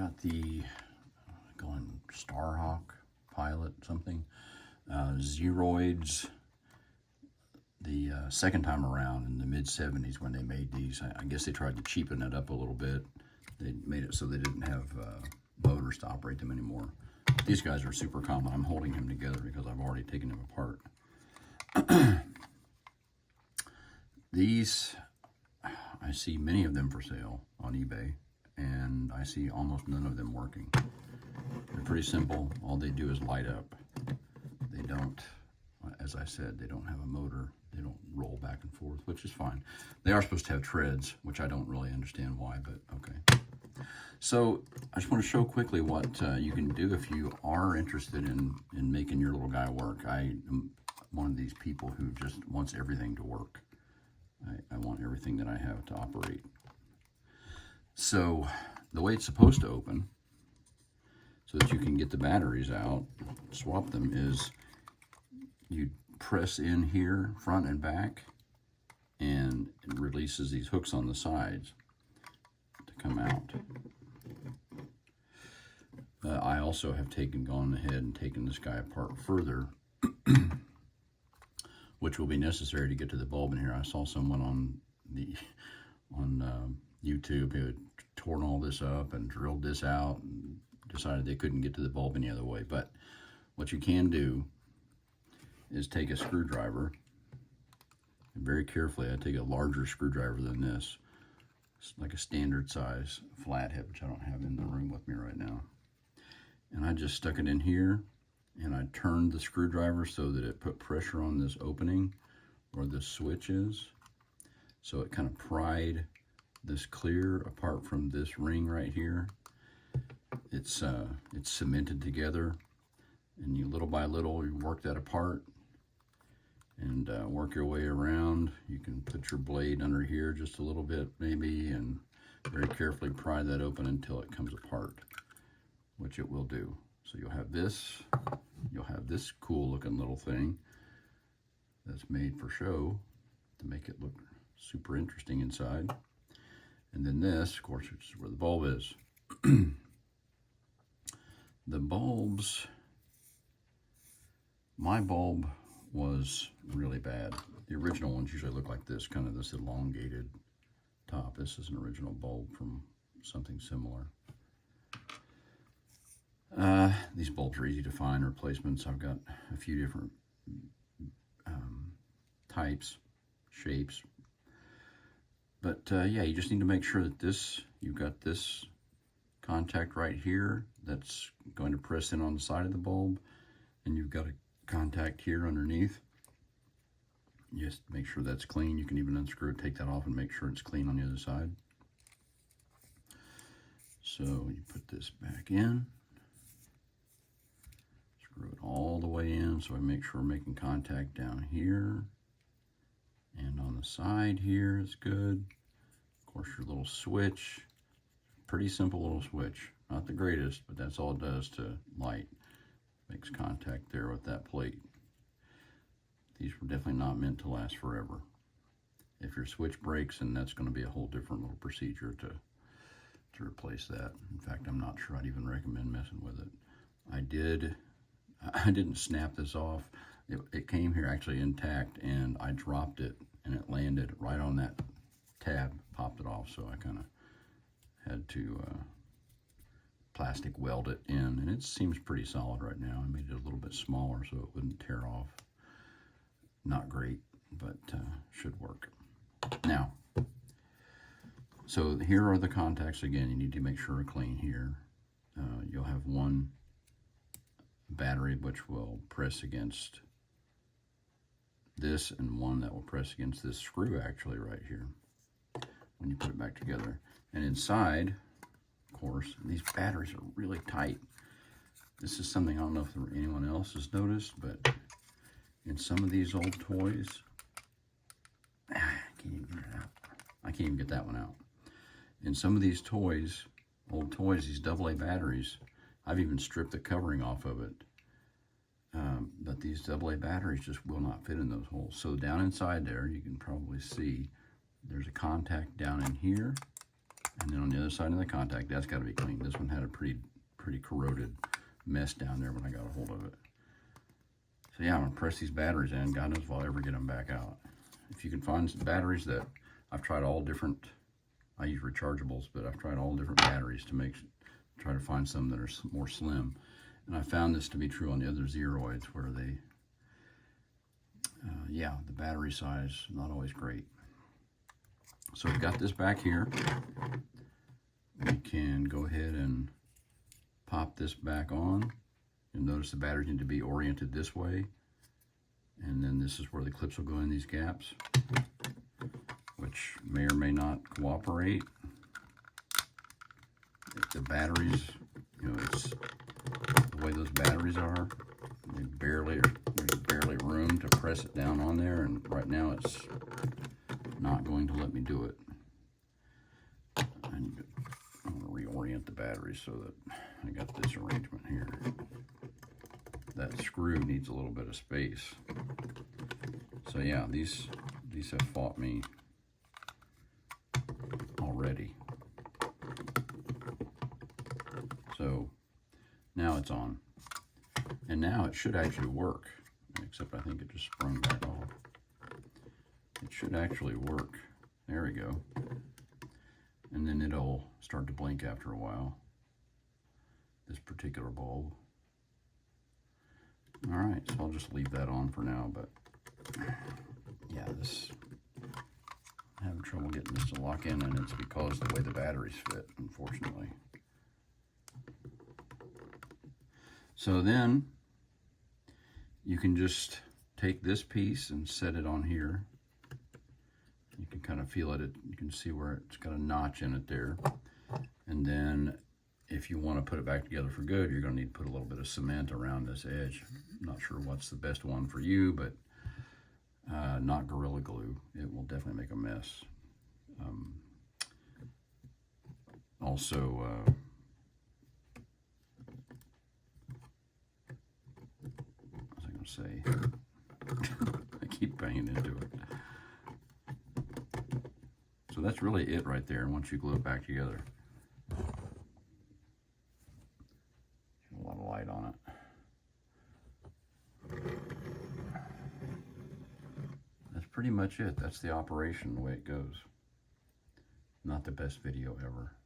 got the going Starhawk Pilot something. Zeroids. The second time around in the mid-70s when they made these, I guess they tried to cheapen it up a little bit. They made it so they didn't have motors to operate them anymore. These guys are super common. I'm holding him together because I've already taken him apart. These, I see many of them for sale on eBay, and I see almost none of them working. They're pretty simple. All they do is light up. They don't, as I said, they don't have a motor. They don't roll back and forth, which is fine. They are supposed to have treads, which I don't really understand why, but okay. So I just want to show quickly what you can do if you are interested in making your little guy work. I am one of these people who just wants everything to work. I want everything that I have to operate. So the way it's supposed to open, so that you can get the batteries out, swap them, is you press in here, front and back, and it releases these hooks on the sides to come out. I also have gone ahead and taken this guy apart further, which will be necessary to get to the bulb in here. I saw someone on YouTube who had torn all this up and drilled this out and decided they couldn't get to the bulb any other way. But what you can do is take a screwdriver, and very carefully, I take a larger screwdriver than this. It's like a standard size flathead, which I don't have in the room with me right now. And I just stuck it in here, and I turned the screwdriver so that it put pressure on this opening where this switch is. So it kind of pried this clear apart from this ring right here. It's cemented together, and you little by little you work that apart and work your way around. You can put your blade under here just a little bit maybe, and very carefully pry that open until it comes apart, which it will do. So you'll have this cool looking little thing that's made for show to make it look super interesting inside. And then this, of course, which is where the bulb is. The bulbs, my bulb was really bad. The original ones usually look like this, kind of this elongated top. This is an original bulb from something similar. These bulbs are easy to find, replacements. I've got a few different types, shapes. But yeah, you just need to make sure that you've got this contact right here that's going to press in on the side of the bulb, and you've got a contact here underneath. Just make sure that's clean. You can even unscrew it, take that off, and make sure it's clean on the other side. So you put this back in, screw it all the way in, so I make sure we're making contact down here and on the side here is good. Of course, your little switch, pretty simple little switch, not the greatest, but that's all it does to light. Makes contact there with that plate. These were definitely not meant to last forever. If your switch breaks, then that's going to be a whole different little procedure to replace that. In fact, I'm not sure I'd even recommend messing with it. I didn't snap this off. It came here actually intact, and I dropped it, and it landed right on that tab, popped it off, so I kind of had to plastic weld it in, and it seems pretty solid right now. I made it a little bit smaller so it wouldn't tear off. Not great, but should work. Now, so here are the contacts again. You need to make sure they're clean here. You'll have one battery which will press against this, and one that will press against this screw actually right here when you put it back together. And inside, of course, these batteries are really tight. This is something I don't know if anyone else has noticed, but in some of these old toys, I can't even get it out. I can't even get that one out. In some of these toys, old toys, these AA batteries, I've even stripped the covering off of it. But these AA batteries just will not fit in those holes. So down inside there, you can probably see there's a contact down in here And then on the other side of the contact, that's got to be clean. This one had a pretty corroded mess down there when I got a hold of it. So yeah, I'm gonna press these batteries in. God knows if I'll ever get them back out. If you can find some batteries that I've tried all different, I use rechargeables, but I've tried all different batteries to try to find some that are more slim. And I found this to be true on the other Zeroids, where they, yeah, the battery size not always great. So we've got this back here. We can go ahead and pop this back on. You'll notice the batteries need to be oriented this way. And then this is where the clips will go in these gaps, which may or may not cooperate. If the batteries, you know, it's the way those batteries are, there's barely room to press it down on there, and right now it's not going to let me do it. I'm going to reorient the batteries so that I got this arrangement here. That screw needs a little bit of space. So yeah, these have fought me already. So now it's on. And now it should actually work, except I think it just sprung back off. It should actually work. There we go. And then it'll start to blink after a while, this particular bulb. All right, so I'll just leave that on for now, but yeah, I'm having trouble getting this to lock in, and it's because of the way the batteries fit, unfortunately. So then you can just take this piece and set it on here. You can kind of feel it. You can see where it's got a notch in it there. And then if you want to put it back together for good, you're going to need to put a little bit of cement around this edge. I'm not sure what's the best one for you, but not Gorilla Glue. It will definitely make a mess. Also, what was I going to say? I keep banging into it. So that's really it right there once you glue it back together. A lot of light on it. That's pretty much it. That's the operation, the way it goes. Not the best video ever.